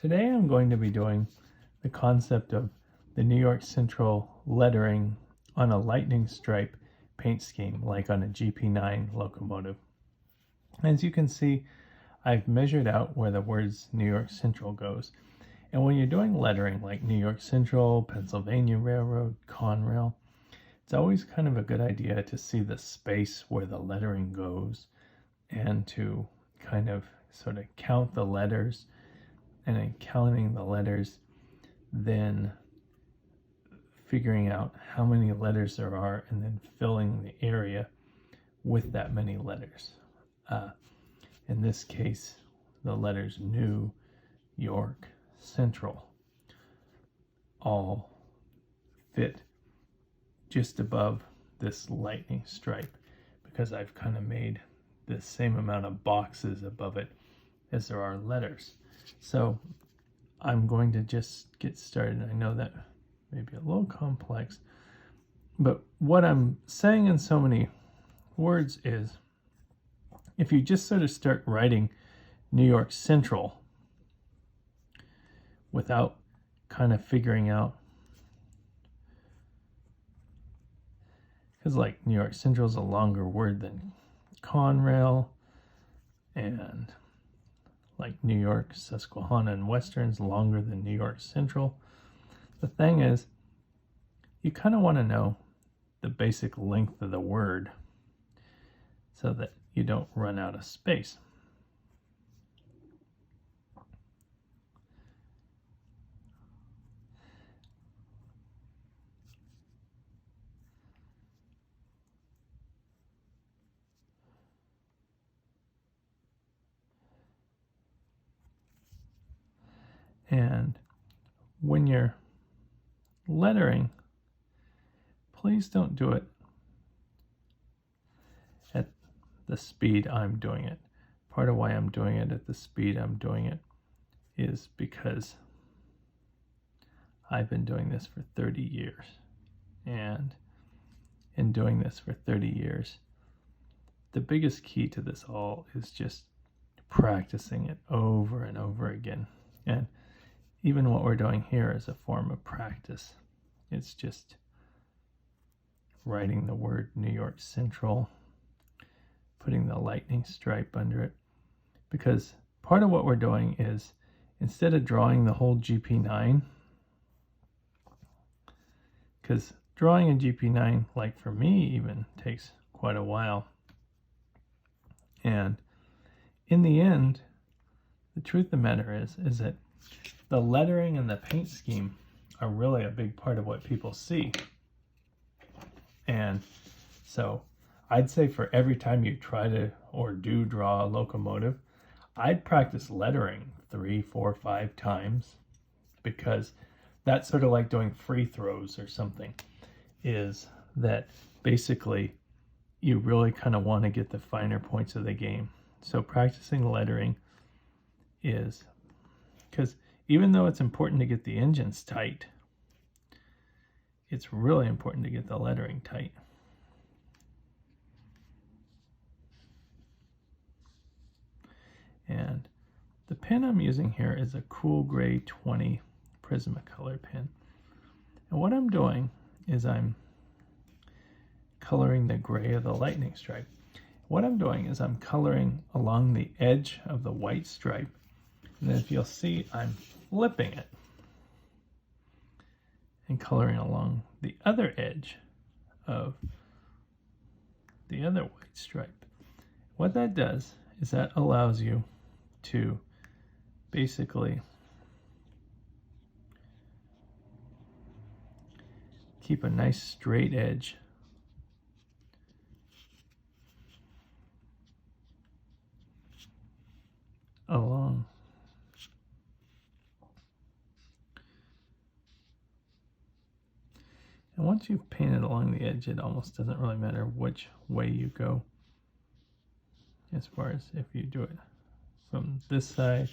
Today I'm going to be doing the concept of the New York Central lettering on a lightning stripe paint scheme, like on a GP9 locomotive. As you can see, I've measured out where the words New York Central goes. And when you're doing lettering like New York Central, Pennsylvania Railroad, Conrail, it's always kind of a good idea to see the space where the lettering goes and to kind of sort of count the letters, and in counting the letters, then figuring out how many letters there are and then filling the area with that many letters. In this case, the letters New York Central all fit just above this lightning stripe because I've kind of made the same amount of boxes above it as there are letters. So I'm going to just get started. I know that may be a little complex, but what I'm saying in so many words is if you just sort of start writing New York Central without kind of figuring out, because like New York Central is a longer word than Conrail, and like New York, Susquehanna, and Western's longer than New York Central. The thing is, you kind of want to know the basic length of the word so that you don't run out of space. And when you're lettering, please don't do it at the speed I'm doing it. Part of why I'm doing it at the speed I'm doing it is because I've been doing this for 30 years. And in doing this for 30 years, the biggest key to this all is just practicing it over and over again. And even what we're doing here is a form of practice. It's just writing the word New York Central, putting the lightning stripe under it, because part of what we're doing is, instead of drawing the whole GP9, because drawing a GP9, like for me even, takes quite a while, and in the end, the truth of the matter is that the lettering and the paint scheme are really a big part of what people see. And so I'd say for every time you try to or do draw a locomotive, I'd practice lettering 3, 4, 5 times, because that's sort of like doing free throws or something, is that basically you really kind of want to get the finer points of the game. So practicing lettering is, because even though it's important to get the engines tight, it's really important to get the lettering tight. And the pen I'm using here is a Cool Gray 20 Prismacolor pen. And what I'm doing is I'm coloring the gray of the lightning stripe. What I'm doing is I'm coloring along the edge of the white stripe. And if you'll see, I'm flipping it and coloring along the other edge of the other white stripe. What that does is that allows you to basically keep a nice straight edge along. And once you've painted along the edge, it almost doesn't really matter which way you go, as far as if you do it from this side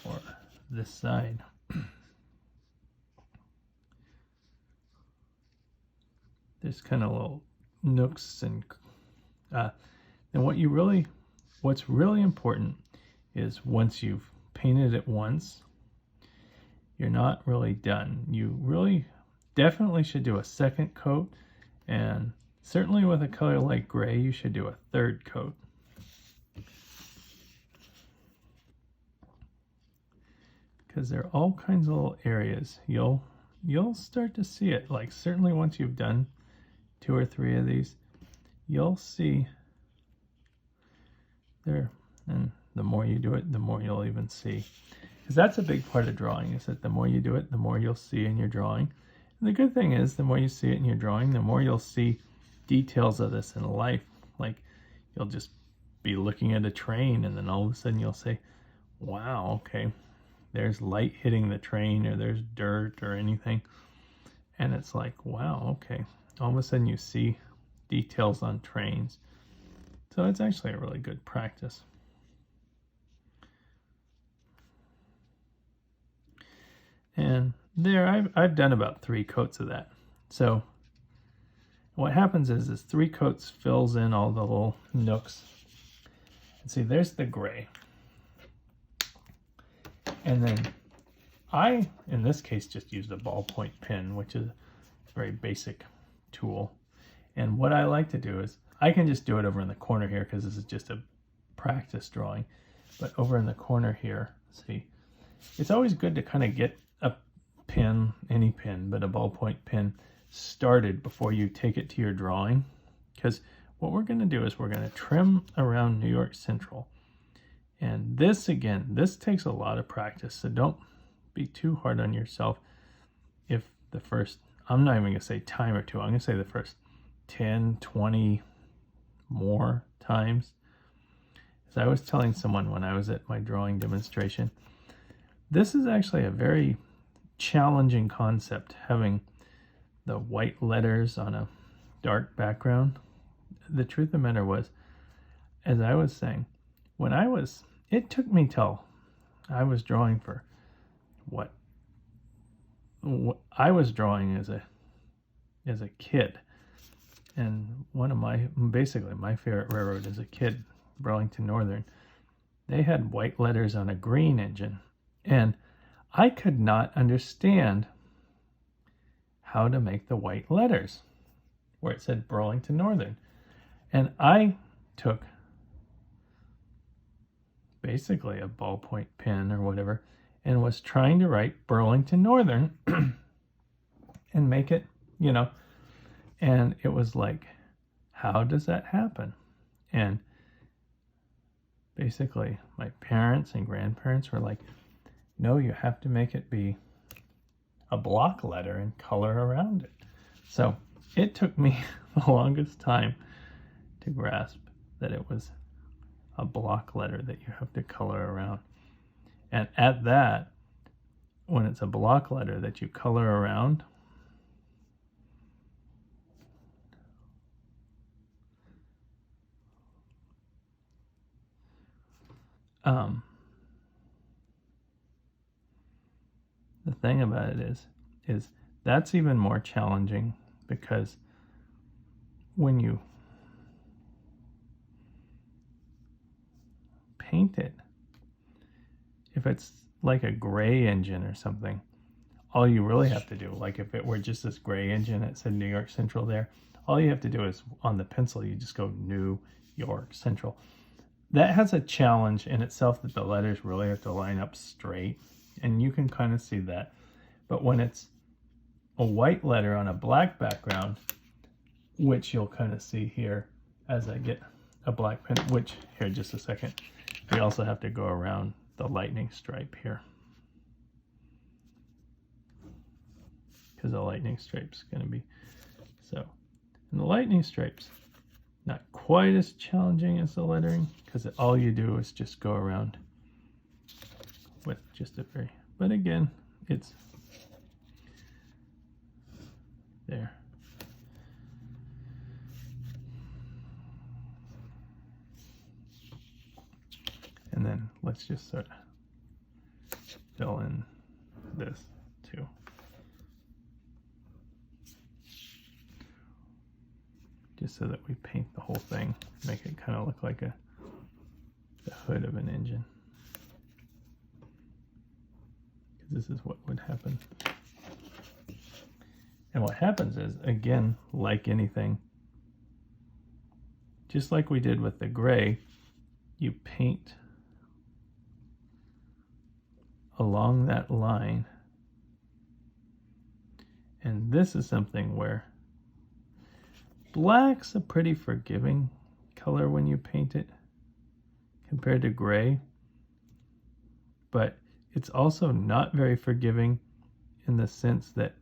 or this side. There's kind of little nooks and what's really important is once you've painted it once, you're not really done. You really definitely should do a second coat, and certainly with a color like gray, you should do a third coat. Because there are all kinds of little areas. You'll start to see it. Like certainly once you've done 2 or 3 of these, you'll see there. And the more you do it, the more you'll even see. Because that's a big part of drawing, is that the more you do it, the more you'll see in your drawing. And the good thing is, the more you see it in your drawing, the more you'll see details of this in life. Like you'll just be looking at a train, and then all of a sudden you'll say, wow, okay, there's light hitting the train, or there's dirt or anything. And it's like, wow, okay. All of a sudden you see details on trains. So it's actually a really good practice. And there, I've done about 3 coats of that. So what happens is 3 coats fills in all the little nooks. And see, there's the gray. And then I, in this case, just used a ballpoint pen, which is a very basic tool. And what I like to do is, I can just do it over in the corner here because this is just a practice drawing. But over in the corner here, see, it's always good to kind of get a pen, any pen, but a ballpoint pen started before you take it to your drawing. Because what we're going to do is we're going to trim around New York Central. And this, again, this takes a lot of practice, so don't be too hard on yourself if the first, I'm not even going to say time or two, I'm going to say the first 10, 20 more times. As I was telling someone when I was at my drawing demonstration, this is actually a very challenging concept, having the white letters on a dark background. The truth of the matter was, as I was saying, it took me till I was drawing for what I was drawing as a kid. And one of basically my favorite railroad as a kid, Burlington Northern, they had white letters on a green engine. And I could not understand how to make the white letters where it said Burlington Northern. And I took basically a ballpoint pen or whatever and was trying to write Burlington Northern and make it, and it was like, how does that happen? And basically my parents and grandparents were like, no, you have to make it be a block letter and color around it. So it took me the longest time to grasp that it was a block letter that you have to color around. And at that, when it's a block letter that you color around, the thing about it is that's even more challenging, because when you paint it, if it's like a gray engine or something, all you really have to do, like if it were just this gray engine that said New York Central there, all you have to do is on the pencil, you just go New York Central. That has a challenge in itself, that the letters really have to line up straight, and you can kind of see that. But when it's a white letter on a black background, which you'll kind of see here as I get a black pen, which, here, just a second, we also have to go around the lightning stripe here, because the lightning stripe's going to be so. And the lightning stripe's not quite as challenging as the lettering, because all you do is just go around with just a very, but again, it's there. And then let's just sort of fill in this too. Just so that we paint the whole thing, make it kind of look like the hood of an engine. This is what would happen. And what happens is, again, like anything, just like we did with the gray, you paint along that line. And this is something where black's a pretty forgiving color when you paint it compared to gray, but it's also not very forgiving in the sense that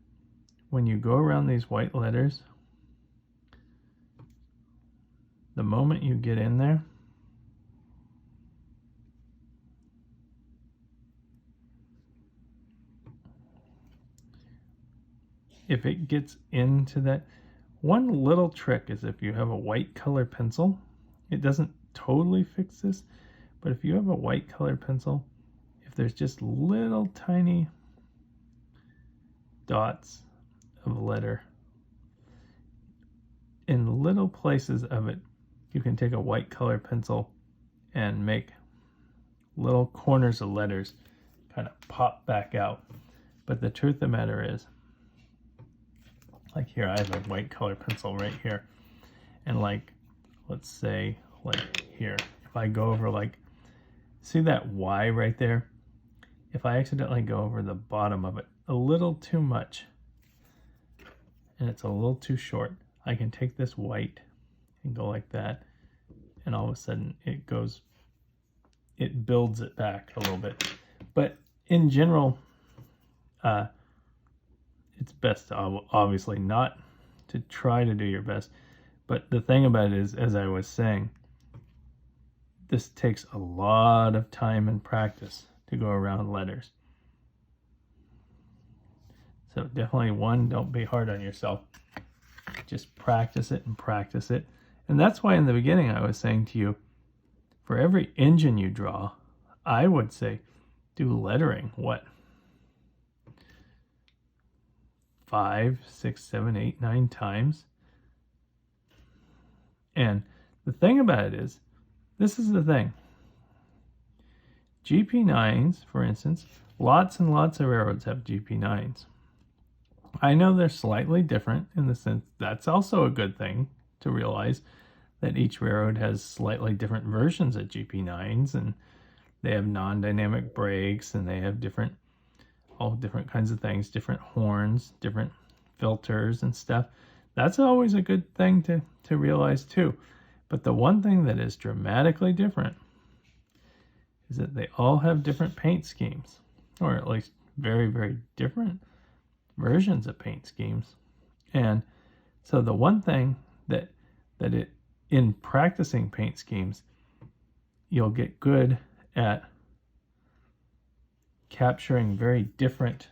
when you go around these white letters, the moment you get in there, if it gets into that, one little trick is if you have a white color pencil, it doesn't totally fix this, but if you have a white color pencil, if there's just little tiny dots of letter in little places of it, you can take a white color pencil and make little corners of letters kind of pop back out. But the truth of the matter is, like here, I have a white color pencil right here, and like, let's say like here, if I go over, like, see that Y right there? If I accidentally go over the bottom of it a little too much and it's a little too short, I can take this white and go like that, and all of a sudden it builds it back a little bit. But in general, it's best to obviously not to try to do your best. But the thing about it is, as I was saying, this takes a lot of time and practice to go around letters. So definitely, one, don't be hard on yourself. Just practice it and practice it. And that's why in the beginning I was saying to you, for every engine you draw, I would say do lettering, 5, 6, 7, 8, 9 times. And the thing about it is, this is the thing. GP9s, for instance, lots and lots of railroads have GP9s. I know they're slightly different in the sense that's also a good thing to realize, that each railroad has slightly different versions of GP9s, and they have non-dynamic brakes, and they have all different kinds of things, different horns, different filters and stuff. That's always a good thing to realize too. But the one thing that is dramatically different is that they all have different paint schemes, or at least very, very different versions of paint schemes. And so the one thing that in practicing paint schemes, you'll get good at capturing very different,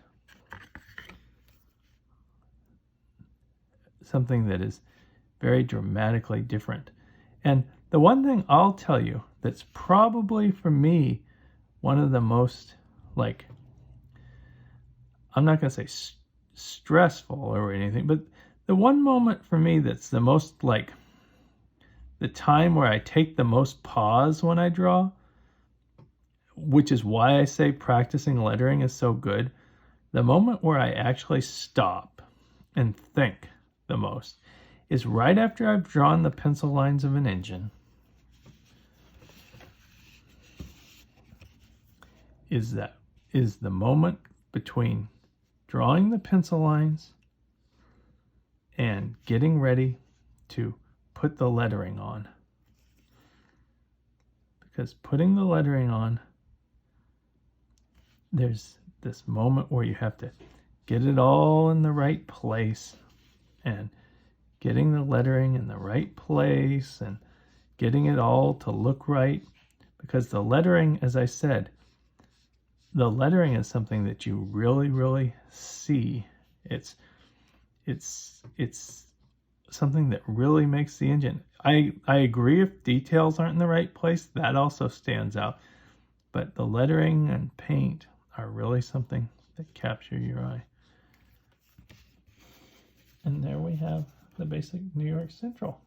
something that is very dramatically different. And the one thing I'll tell you that's probably for me one of the most, like, I'm not going to say stressful or anything, but the one moment for me that's the most, like, the time where I take the most pause when I draw, which is why I say practicing lettering is so good, the moment where I actually stop and think the most is right after I've drawn the pencil lines of an engine. Is the moment between drawing the pencil lines and getting ready to put the lettering on. Because putting the lettering on, there's this moment where you have to get it all in the right place, and getting the lettering in the right place and getting it all to look right. Because the lettering, as I said, the lettering is something that you really, really see. It's something that really makes the engine. I agree, if details aren't in the right place, that also stands out. But the lettering and paint are really something that capture your eye. And there we have the basic New York Central.